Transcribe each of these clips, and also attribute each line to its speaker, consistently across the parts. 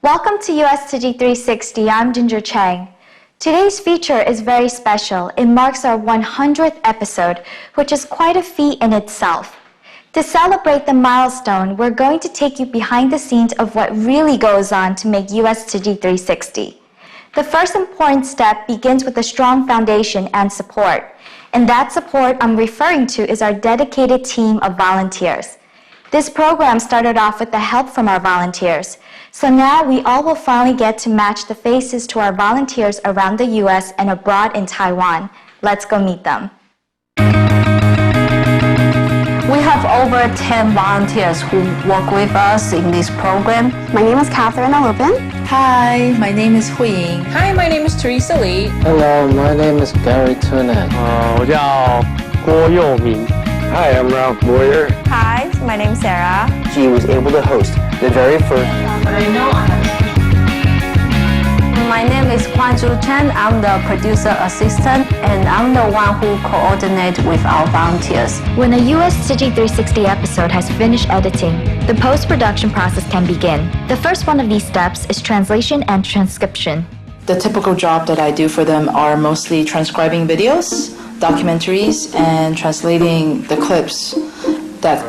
Speaker 1: Welcome to US Tzu Chi 360. I'm Ginger Chang. Today's feature is very special. It marks our 100th episode, which is quite a feat in itself. To celebrate the milestone, we're going to take you behind the scenes of what really goes on to make US Tzu Chi 360. The first important step begins with a strong foundation and support. And that support I'm referring to is our dedicated team of volunteers. This program started off with the help from our volunteers. So now we all will finally get to match the faces to our volunteers around the US and abroad in Taiwan. Let's go meet them.
Speaker 2: We have over 10 volunteers who work with us in this program.
Speaker 3: My name is Catherine Olupin.
Speaker 4: Hi, my name is Hui Ying.
Speaker 5: Hi, my name is Teresa Lee.
Speaker 6: Hello, my name is Gary Tunet.
Speaker 7: 我叫郭佑明.
Speaker 8: Hi, I'm Ralph Boyer.
Speaker 9: Hi, my name's Sarah.
Speaker 10: She was able to host the very first.
Speaker 2: My name is Huan Zhu Chen. I'm the producer assistant, and I'm the one who coordinates with our volunteers.
Speaker 1: When a US Tzu Chi 360 episode has finished editing, the post-production process can begin. The first one of these steps is translation and transcription.
Speaker 4: The typical job that I do for them are mostly transcribing videos, documentaries, and translating the clips that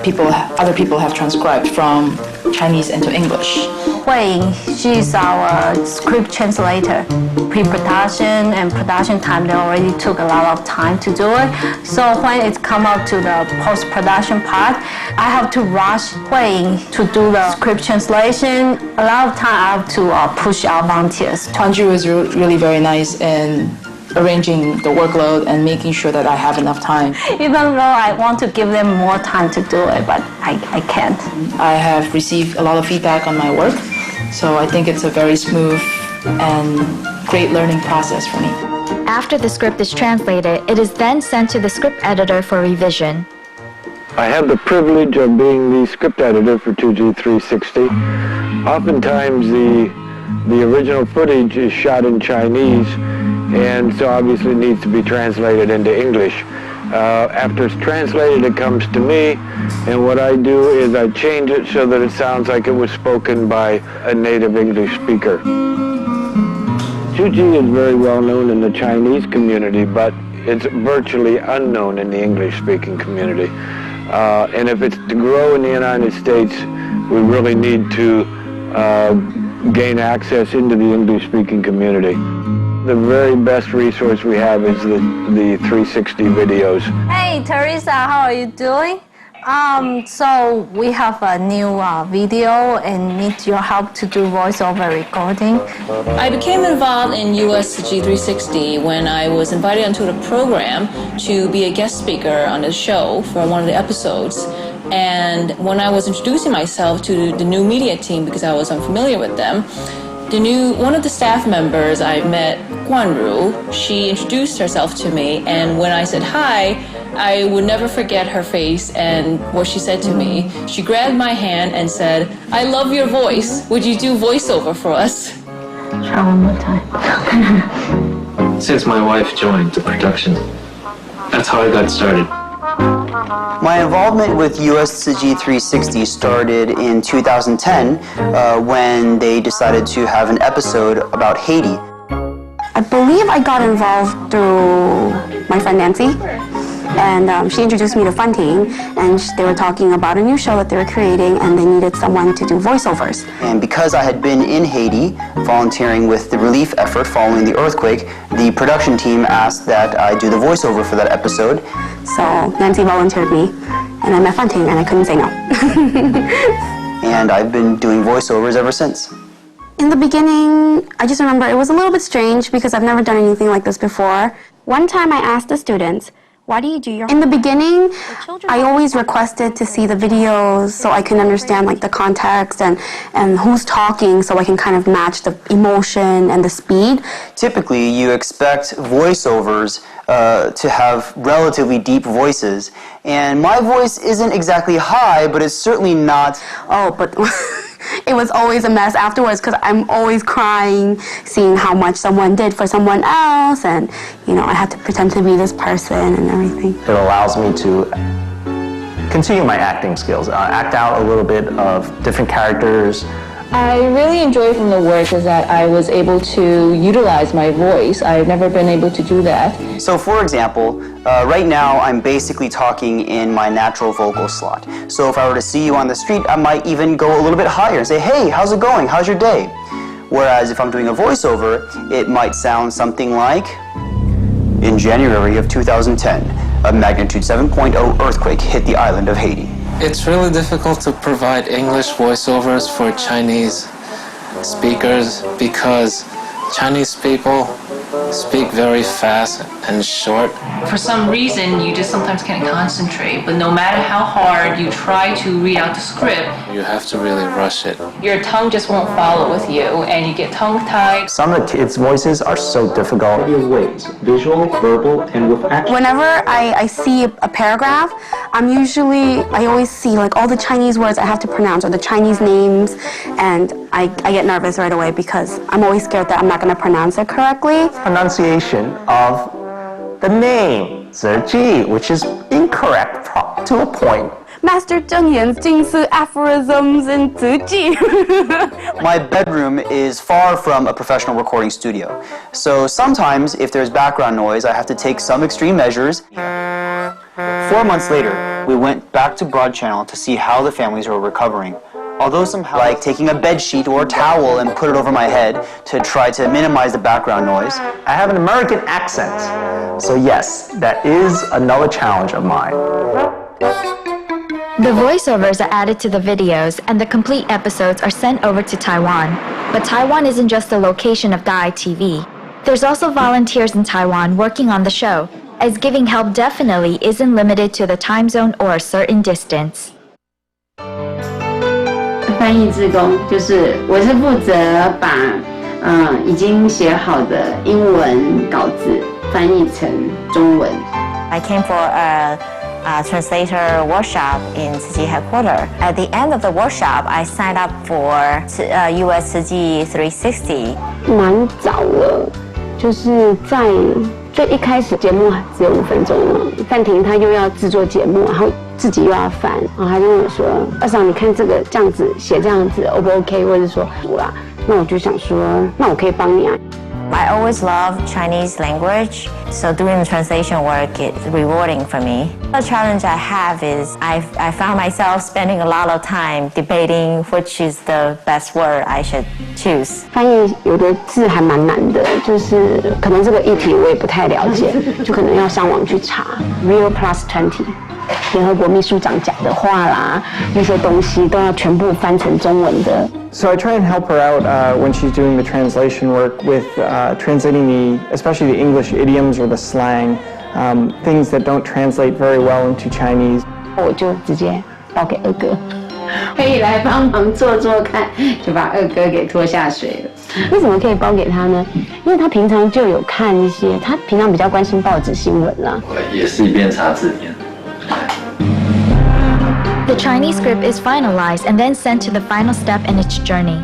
Speaker 4: other people have transcribed from Chinese into English.
Speaker 2: Hui Ying, she's our script translator. Pre-production and production time, they already took a lot of time to do it. So when it comes up to the post-production part, I have to rush Hui Ying to do the script translation. A lot of time I have to push our volunteers.
Speaker 4: Tuanju is really very nice in arranging the workload and making sure that I have enough time.
Speaker 2: Even though I want to give them more time to do it, but I can't.
Speaker 4: I have received a lot of feedback on my work, so I think it's a very smooth and great learning process for me.
Speaker 1: After the script is translated, it is then sent to the script editor for revision.
Speaker 8: I have the privilege of being the script editor for 2G360. Oftentimes the original footage is shot in Chinese, and so obviously it needs to be translated into English. After it's translated, it comes to me, and what I do is I change it so that it sounds like it was spoken by a native English speaker. Tzu Chi is very well known in the Chinese community, but it's virtually unknown in the English-speaking community. And if it's to grow in the United States, we really need to gain access into the English-speaking community. The very best resource we have is the 360 videos.
Speaker 2: Hey, Teresa, how are you doing? So we have a new video and need your help to do voiceover recording.
Speaker 5: I became involved in US Tzu Chi 360 when I was invited onto the program to be a guest speaker on the show for one of the episodes. And when I was introducing myself to the new media team, because I was unfamiliar with them, one of the staff members I met, Guanru, she introduced herself to me, and when I said hi, I would never forget her face and what she said to me. She grabbed my hand and said, "I love your voice. Would you do voiceover for us?"
Speaker 2: Try one more time.
Speaker 6: Since my wife joined the production, that's how I got started.
Speaker 10: My involvement with US Tzu Chi 360 started in 2010 when they decided to have an episode about Haiti.
Speaker 3: I believe I got involved through my friend Nancy, and she introduced me to Funting, and they were talking about a new show that they were creating, and they needed someone to do voiceovers.
Speaker 10: And because I had been in Haiti volunteering with the relief effort following the earthquake, the production team asked that I do the voiceover for that episode.
Speaker 3: So Nancy volunteered me, and I met Funting, and I couldn't say no.
Speaker 10: And I've been doing voiceovers ever since.
Speaker 3: In the beginning, I just remember it was a little bit strange because I've never done anything like this before. One time I asked the students, "Why do you do your..." In the beginning, I always requested to see the videos so I can understand like the context and who's talking, so I can kind of match the emotion and the speed.
Speaker 10: Typically, you expect voiceovers to have relatively deep voices, and my voice isn't exactly high, but it's certainly not...
Speaker 3: Oh, but it was always a mess afterwards because I'm always crying, seeing how much someone did for someone else, and I had to pretend to be this person and everything.
Speaker 11: It allows me to continue my acting skills, act out a little bit of different characters,
Speaker 5: I really enjoy from the work is that I was able to utilize my voice. I've never been able to do that.
Speaker 10: So for example, right now I'm basically talking in my natural vocal slot. So if I were to see you on the street, I might even go a little bit higher and say, hey, how's it going? How's your day? Whereas if I'm doing a voiceover, it might sound something like, in January of 2010, a magnitude 7.0 earthquake hit the island of Haiti.
Speaker 6: It's really difficult to provide English voiceovers for Chinese speakers because Chinese people speak very fast and short.
Speaker 5: For some reason, you just sometimes can't concentrate, but no matter how hard you try to read out the script,
Speaker 6: You have to really rush it.
Speaker 5: your tongue just won't follow with you, and you get tongue-tied.
Speaker 11: Some of the kids' voices are so difficult.
Speaker 12: Ways, visual, verbal, and with action.
Speaker 3: Whenever I see a paragraph, I always see like all the Chinese words I have to pronounce or the Chinese names, and I get nervous right away because I'm always scared that I'm not going to pronounce it correctly.
Speaker 11: Pronunciation of the name, Tzu Chi, which is incorrect to a point.
Speaker 3: Master Zheng Yan's Jingsi aphorisms in Tzu Chi.
Speaker 10: My bedroom is far from a professional recording studio. So sometimes, if there's background noise, I have to take some extreme measures. 4 months later, we went back to Broad Channel to see how the families were recovering. Although somehow, like taking a bed sheet or a towel and put it over my head to try to minimize the background noise.
Speaker 11: I have an American accent, so yes, that is another challenge of mine.
Speaker 1: The voiceovers are added to the videos and the complete episodes are sent over to Taiwan. But Taiwan isn't just the location of Dai TV. There's also volunteers in Taiwan working on the show, as giving help definitely isn't limited to the time zone or a certain distance.
Speaker 13: 翻译志工就是我是负责把已经写好的英文稿子翻译成中文。
Speaker 9: I came for a translator workshop in Tzu Chi headquarters. At the end of the workshop, I signed up for US Tzu Chi 360.
Speaker 13: 蛮早了，就是在最一开始节目只有5分钟了，范婷她又要制作节目，然后自己又要翻，然后她就跟我说：“二嫂，你看这个这样子写这样子 O 不 OK？” 或者说不啦，那我就想说，那我可以帮你啊。
Speaker 9: I always loved Chinese language, so doing the translation work is rewarding for me. The challenge I have is I found myself spending a lot of time debating which is the best word I should choose.
Speaker 13: 翻译有的字还蛮难的，就是可能这个议题我也不太了解，就可能要上网去查。Real Plus 20，联合国秘书长讲的话啦，那些东西都要全部翻成中文的。
Speaker 14: So I try and help her out when she's doing the translation work with translating especially the English idioms or the slang, things that don't translate very well into Chinese.
Speaker 13: 我就直接报给二哥，可以来帮忙做做看，就把二哥给拖下水了。为什么可以包给他呢？因为他平常就有看一些，他平常比较关心报纸新闻啦。
Speaker 6: 也是一边查字典。
Speaker 1: The Chinese script is finalized and then sent to the final step in its journey.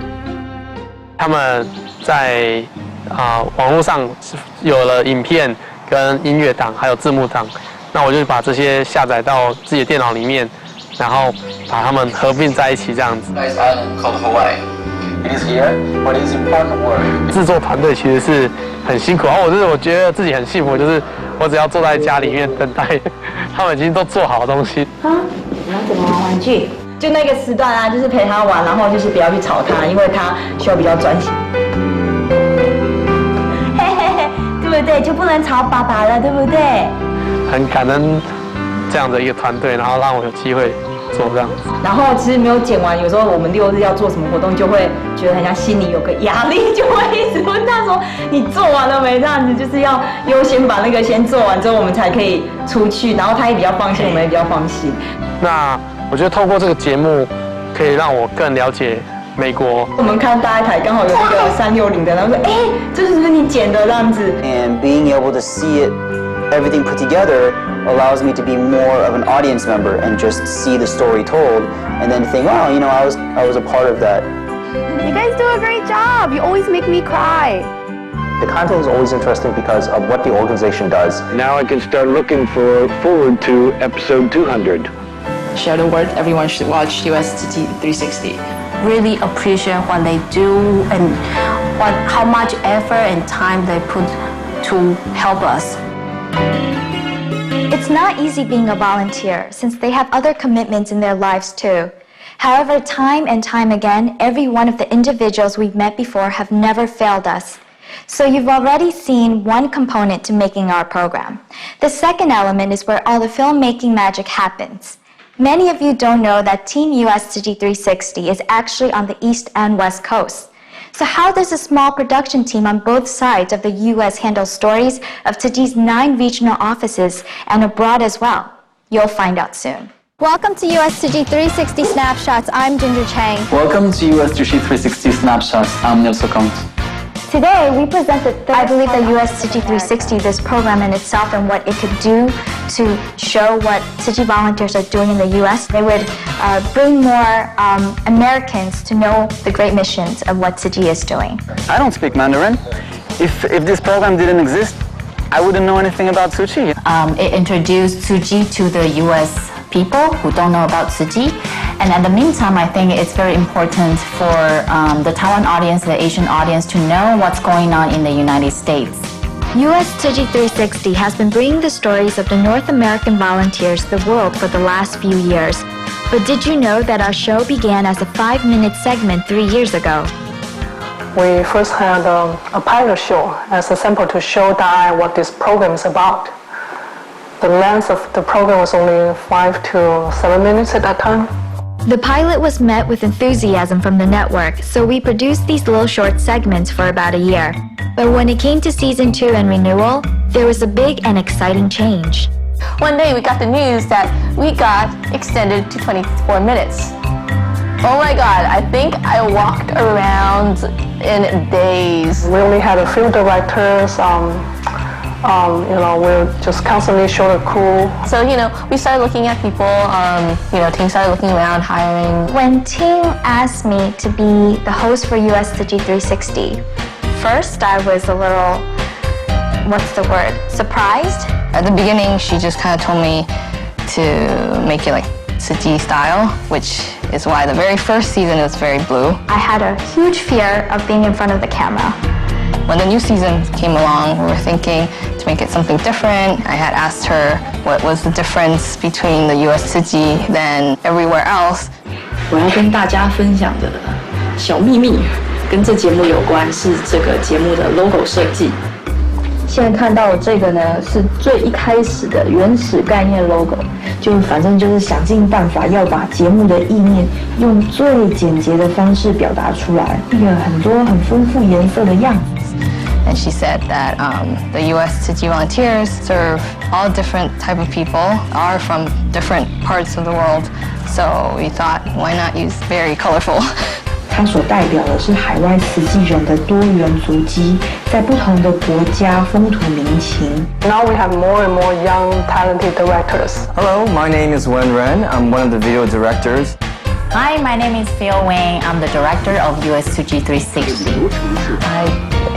Speaker 7: 他们在网络上有了影片跟音乐档，还有字幕档。那我就把这些下载到自己的电脑里面，然后把它们合并在一起，这样子。
Speaker 11: Nice island called Hawaii. It is here, but it is important work.
Speaker 7: 制作团队其实是很辛苦，然后我觉得自己很幸福，就是我只要坐在家里面等待，他们已经都做好东西。
Speaker 15: 你要怎么玩玩具？就那个时段啊，就是陪他玩，然后就是不要去吵他，因为他需要比较专心。嘿嘿嘿，对不对？就不能吵爸爸了，对不对？
Speaker 7: 很感恩这样的一个团队，然后让我有机会做这样子。
Speaker 15: 然后其实没有剪完，有时候我们6日要做什么活动，就会觉得很像心里有个压力，就会一直问他说：“你做完了没？”这样子就是要优先把那个先做完之后，我们才可以出去，然后他也比较放心，我们也比较放心。
Speaker 7: 那我觉得透过这个节目，可以让我更了解美国。
Speaker 15: 我们看大一台刚好有那个360的，然后说：“哎，这是不是你剪的？”这样子。
Speaker 10: And being able to see it, everything put together, allows me to be more of an audience member and just see the story told, and then think, wow, I was a part of that.
Speaker 3: You guys do a great job. You always make me cry.
Speaker 11: The content is always interesting because of what the organization does.
Speaker 8: Now I can start looking forward to episode 200.
Speaker 4: Share the word, everyone should watch US Tzu Chi 360.
Speaker 2: really appreciate what they do and how much effort and time they put to help us.
Speaker 1: It's not easy being a volunteer since they have other commitments in their lives too. However, time and time again, every one of the individuals we've met before have never failed us. So you've already seen one component to making our program. The second element is where all the filmmaking magic happens. Many of you don't know that Team US Tzu Chi 360 is actually on the East and West Coast. So how does a small production team on both sides of the US handle stories of Tzu Chi's 9 regional offices and abroad as well? You'll find out soon.
Speaker 16: Welcome to US Tzu Chi 360 Snapshots. I'm Ginger Chang.
Speaker 17: Welcome to US Tzu Chi 360 Snapshots. I'm Neil Sokong.
Speaker 1: Today, we present the third. I believe that US Tzu Chi 360, this program in itself and what it could do to show what Tzu Chi volunteers are doing in the US, they would bring more Americans to know the great missions of what Tzu Chi is doing.
Speaker 17: I don't speak Mandarin. If this program didn't exist, I wouldn't know anything about Tzu Chi.
Speaker 9: It introduced Tzu Chi to the US people who don't know about Tzu Chi. And at the meantime, I think it's very important for the Taiwan audience, the Asian audience, to know what's going on in the United States.
Speaker 1: US Tzu Chi 360 has been bringing the stories of the North American volunteers to the world for the last few years. But did you know that our show began as a 5-minute segment 3 years ago?
Speaker 18: We first had a pilot show as a sample to show Dai what this program is about. The length of the program was only 5 to 7 minutes at that time.
Speaker 1: The pilot was met with enthusiasm from the network, so we produced these little short segments for about a year. But when it came to season 2 and renewal, there was a big and exciting change.
Speaker 2: One day we got the news that we got extended to 24 minutes. Oh my God, I think I walked around in days.
Speaker 18: We only had a few directors, we just constantly show the crew.
Speaker 2: So, we started looking at people, team started looking around, hiring.
Speaker 1: When Ting asked me to be the host for US Tzu Chi 360, first I was a little, surprised?
Speaker 2: At the beginning, she just kind of told me to make it like Tzu Chi style, which is why the very first season was very blue.
Speaker 1: I had a huge fear of being in front of the camera.
Speaker 2: When the new season came along, we were thinking to make it something different. I had asked her what was the difference between the US Tzu Chi than everywhere else.
Speaker 15: 我要跟大家分享的小秘密，跟这节目有关，是这个节目的 logo 设计。现在看到这个呢，是最一开始的原始概念 logo， 反正就是想尽办法要把节目的意念用最简洁的方式表达出来，一个很多很丰富颜色的样子。
Speaker 2: And she said that the US Tzu Chi volunteers serve all different type of people, are from different parts of the world. So we thought, why not use very colorful?
Speaker 15: 它所代表的是海外慈济人的多元足迹，在不同的国家风土民情。
Speaker 18: Now we have more and more young, talented directors.
Speaker 19: Hello, my name is Wen Ren. I'm one of the video directors.
Speaker 9: Hi, my name is Phil Wang. I'm the director of US Tzu Chi 360.
Speaker 2: I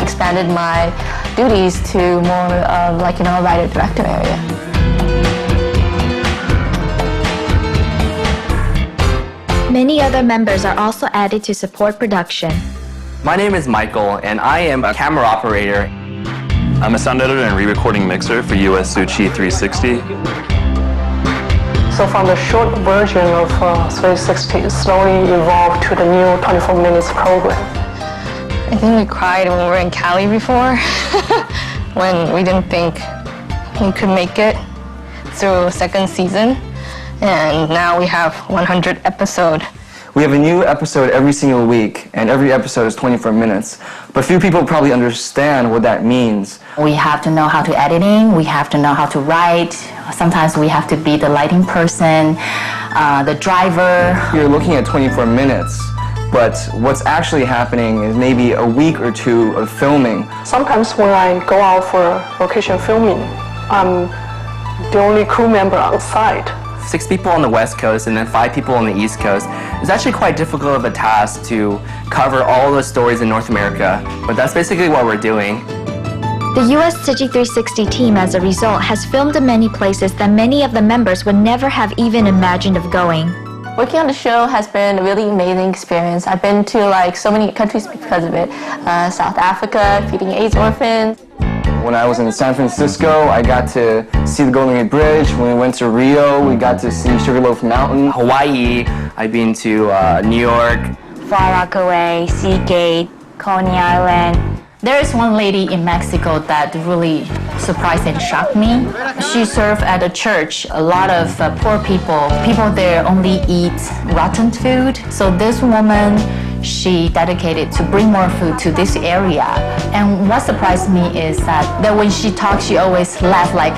Speaker 2: expanded my duties to more of a writer-director area.
Speaker 1: Many other members are also added to support production.
Speaker 20: My name is Michael, and I am a camera operator.
Speaker 21: I'm a sound editor and re-recording mixer for US Tzu Chi 360.
Speaker 18: So from the short version of 360, it slowly evolved to the new 24 minutes program.
Speaker 2: I think we cried when we were in Cali before, when we didn't think we could make it through a second season. And now we have 100 episodes.
Speaker 19: We have a new episode every single week, and every episode is 24 minutes. But few people probably understand what that means.
Speaker 9: We have to know how to editing, we have to know how to write. Sometimes we have to be the lighting person, the driver.
Speaker 19: You're looking at 24 minutes, but what's actually happening is maybe a week or two of filming.
Speaker 18: Sometimes when I go out for location filming, I'm the only crew member on site.
Speaker 20: 6 people on the West Coast and then 5 people on the East Coast. It's actually quite difficult of a task to cover all the stories in North America, but that's basically what we're doing.
Speaker 1: The US Tzu Chi 360 team, as a result, has filmed in many places that many of the members would never have even imagined of going.
Speaker 2: Working on the show has been a really amazing experience. I've been to like so many countries because of it. South Africa, feeding AIDS orphans.
Speaker 19: When I was in San Francisco, I got to see the Golden Gate Bridge. When we went to Rio, we got to see Sugarloaf Mountain.
Speaker 20: Hawaii, I've been to New York.
Speaker 1: Far Rockaway, Seagate, Coney Island.
Speaker 4: There is one lady in Mexico that really surprised and shocked me. She served at a church. A lot of poor people there only eat rotten food. So this woman, she dedicated to bring more food to this area. And what surprised me is that when she talks, she always laughs like,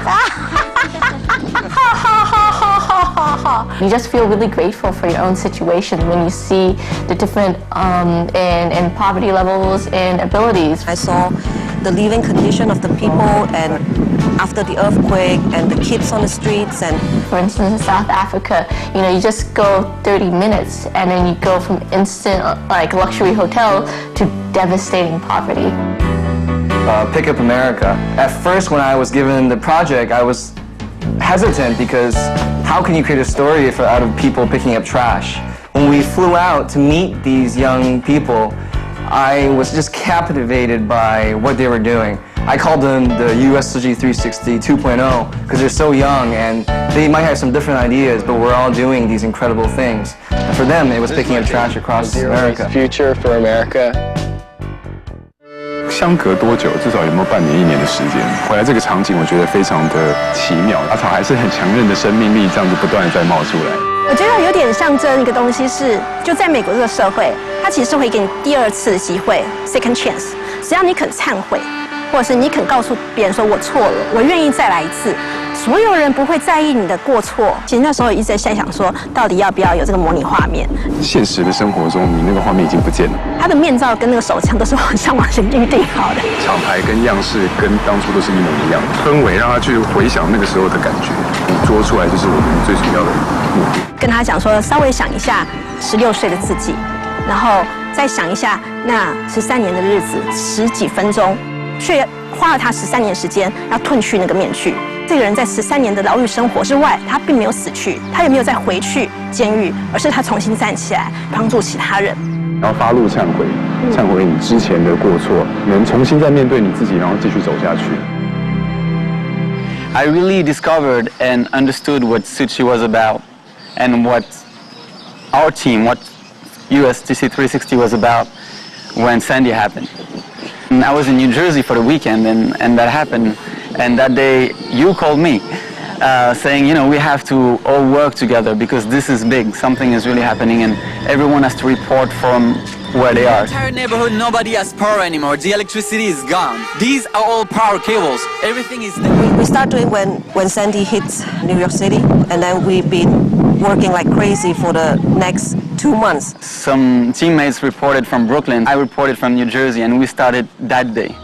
Speaker 2: You just feel really grateful for your own situation when you see the different in poverty levels and abilities.
Speaker 5: I saw the living condition of the people and after the earthquake and the kids on the streets. And
Speaker 2: for instance, in South Africa, you just go 30 minutes and then you go from instant like luxury hotel to devastating poverty.
Speaker 19: Pick Up America. At first, when I was given the project, I was hesitant because how can you create a story out of people picking up trash? When we flew out to meet these young people, I was just captivated by what they were doing. I called them the US Tzu Chi 360 2.0 because they're so young and they might have some different ideas, but we're all doing these incredible things. And for them, it was picking up trash across America.
Speaker 22: Future for America.
Speaker 23: 相隔多久？至少有没有半年、1年的时间？回来这个场景，我觉得非常的奇妙。阿草还是很强韧的生命力，这样子不断的在冒出来。
Speaker 24: 我觉得有点象征一个东西是，就在美国这个社会，它其实是会给你第2次机会 （second chance）。只要你肯忏悔，或者是你肯告诉别人说我错了，我愿意再来一次。所有人不会在意你的过错。其实那时候一直在想说，到底要不要有这个模拟画面？
Speaker 23: 现实的生活中，你那个画面已经不见了。
Speaker 24: 他的面罩跟那个手枪都是我上网先预定好的。
Speaker 23: 厂牌跟样式跟当初都是一模一样的，氛围让他去回想那个时候的感觉，你做出来就是我们最主要的目的。
Speaker 24: 跟他讲说，稍微想一下16岁的自己，然后再想一下那13年的日子，10几分钟，却花了他13年时间要褪去那个面具。这个人在13年的牢狱生活之外，他并没有死去，他也没有再回去监狱，而是他重新站起来，帮助其他人。
Speaker 23: 然后发怒忏悔，忏悔你之前的过错，能重新再面对你自己，然后继续走下去。
Speaker 17: I really discovered and understood what Tzu Chi was about, and what our team, what US Tzu Chi 360 was about when Sandy happened. And I was in New Jersey for the weekend, and that happened. And that day, you called me, saying, we have to all work together because this is big. Something is really happening, and everyone has to report from where they are.
Speaker 25: Entire neighborhood, nobody has power anymore. The electricity is gone. These are all power cables. Everything is there.
Speaker 5: We start doing when Sandy hits New York City, and then we've been working like crazy for the next 2 months.
Speaker 17: Some teammates reported from Brooklyn. I reported from New Jersey, and we started that day.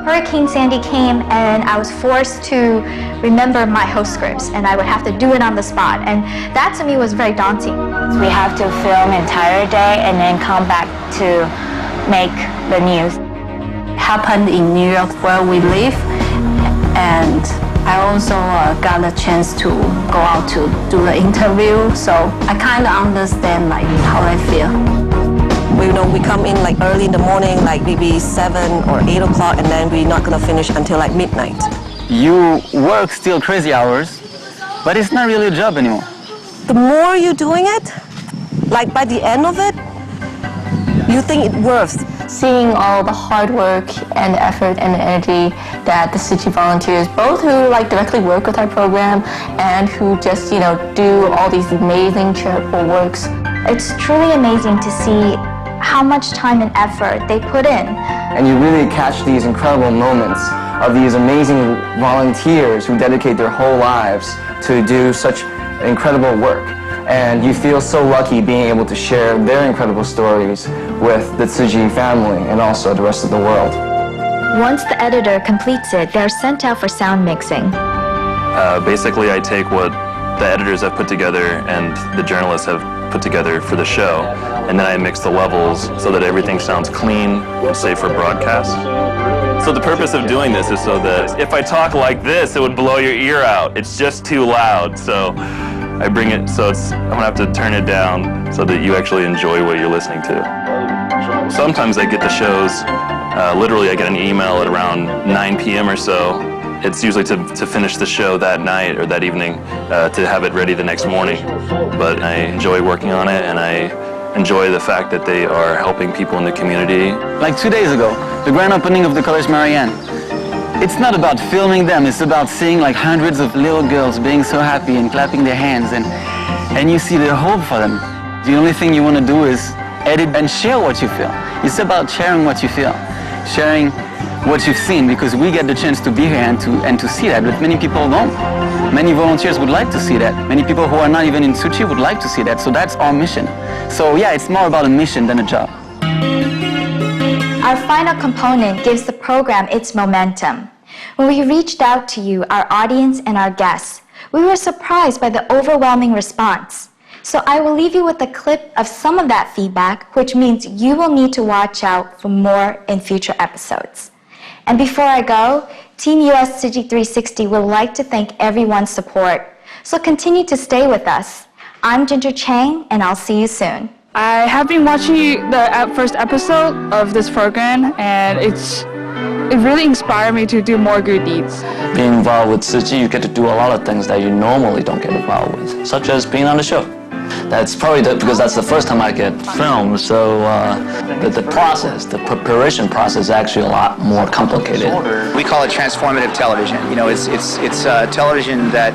Speaker 1: Hurricane Sandy came and I was forced to remember my host scripts and I would have to do it on the spot, and that to me was very daunting.
Speaker 26: We have to film an entire day and then come back to make the news.
Speaker 2: It happened in New York where we live, and I also got a chance to go out to do the interview, so I kind of understand how I feel.
Speaker 5: We come in like early in the morning, like maybe 7 or 8 o'clock, and then we're not gonna finish until like midnight.
Speaker 17: You work still crazy hours, but it's not really a job anymore.
Speaker 5: The more you're doing it, like by the end of it, you think it's worth.
Speaker 2: Seeing all the hard work and effort and energy that the Tzu Chi volunteers, both who directly work with our program and who just do all these amazing charitable works.
Speaker 1: It's truly amazing to see how much time and effort they put in.
Speaker 19: And you really catch these incredible moments of these amazing volunteers who dedicate their whole lives to do such incredible work. And you feel so lucky being able to share their incredible stories with the Tzu Chi family and also the rest of the world.
Speaker 1: Once the editor completes it, they're sent out for sound mixing.
Speaker 21: Basically, I take what the editors have put together and the journalists have put together for the show, and then I mix the levels so that everything sounds clean and safe for broadcast. So the purpose of doing this is so that if I talk like this, it would blow your ear out. It's just too loud. So I bring it so I'm gonna have to turn it down so that you actually enjoy what you're listening to. Sometimes I get the shows, literally I get an email at around 9 p.m. or so. It's usually to finish the show that night or that evening, to have it ready the next morning. But I enjoy working on it, and I enjoy the fact that they are helping people in the community.
Speaker 17: Like 2 days ago, the grand opening of the Collège Marianne. It's not about filming them, it's about seeing like hundreds of little girls being so happy and clapping their hands, and you see the hope for them. The only thing you want to do is edit and share what you feel. It's about sharing what you feel, sharing what you've seen, because we get the chance to be here and to see that, but many people don't. Many volunteers would like to see that. Many people who are not even in Tzu Chi would like to see that, so that's our mission. So yeah, it's more about a mission than a job.
Speaker 1: Our final component gives the program its momentum. When we reached out to you, our audience and our guests, we were surprised by the overwhelming response. So I will leave you with a clip of some of that feedback, which means you will need to watch out for more in future episodes. And before I go, Team US Tzu Chi 360 would like to thank everyone's support. So continue to stay with us. I'm Ginger Chang, and I'll see you soon.
Speaker 6: I have been watching the first episode of this program, and it really inspired me to do more good deeds.
Speaker 7: Being involved with Tzu Chi, you get to do a lot of things that you normally don't get involved with, such as being on the show. That's probably because that's the first time I get filmed, so the process, the preparation process is actually a lot more complicated.
Speaker 12: We call it transformative television. You know, it's television that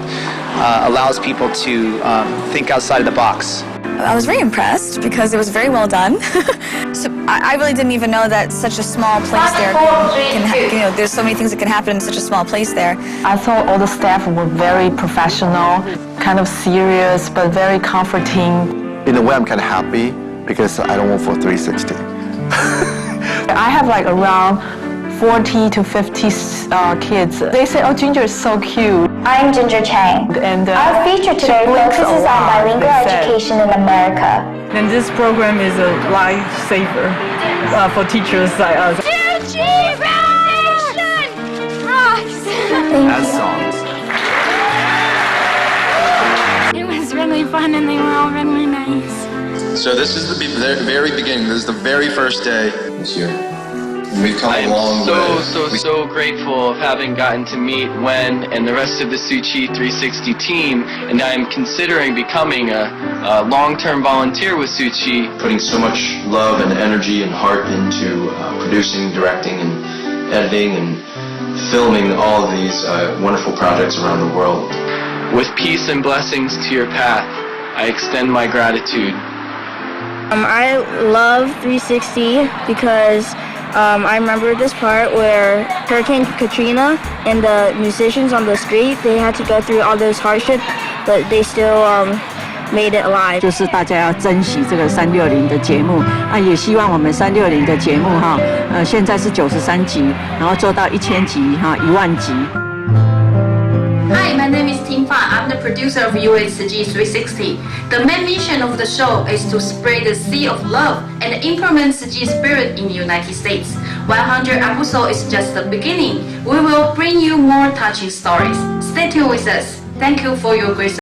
Speaker 12: allows people to think outside of the box.
Speaker 13: I was very impressed because it was very well done. So I really didn't even know that such a small place there can there's so many things that can happen in such a small place there.
Speaker 14: I thought all the staff were very professional, kind of serious, but very comforting.
Speaker 22: In a way, I'm kind of happy because I don't work for 360.
Speaker 14: I have like around 40 to 50 kids. They say, oh, Ginger is so cute.
Speaker 1: I'm Ginger Chang.
Speaker 14: And
Speaker 1: our feature today focuses on bilingual education in America.
Speaker 27: And this program is a lifesaver for teachers like us.
Speaker 28: Tzu Chi Foundation rocks!
Speaker 14: As songs.
Speaker 28: It was really fun and they were all really nice.
Speaker 29: So this is the very beginning. This is the very first day this year. We've come a long way.
Speaker 30: So grateful of having gotten to meet Wen and the rest of the Tzu Chi 360 team, and I'm considering becoming a long-term volunteer with Tzu Chi.
Speaker 29: Putting so much love and energy and heart into producing, directing, and editing, and filming all of these wonderful projects around the world.
Speaker 30: With peace and blessings to your path, I extend my gratitude.
Speaker 31: I love 360 because I remember this part where Hurricane Katrina and the musicians on the street, they had to go through all those hardships, but they still made it alive.
Speaker 32: 就是大家要珍惜这个360的节目，也希望我们360的节目现在是93集，然后做到1000集1万集。
Speaker 33: Hi, my name is Tim Fan. I'm the producer of US Tzu Chi 360. The main mission of the show is to spread the seed of love and implement Tzu Chi spirit in the United States. 100 episodes is just the beginning. We will bring you more touching stories. Stay tuned with us. Thank you for your great support.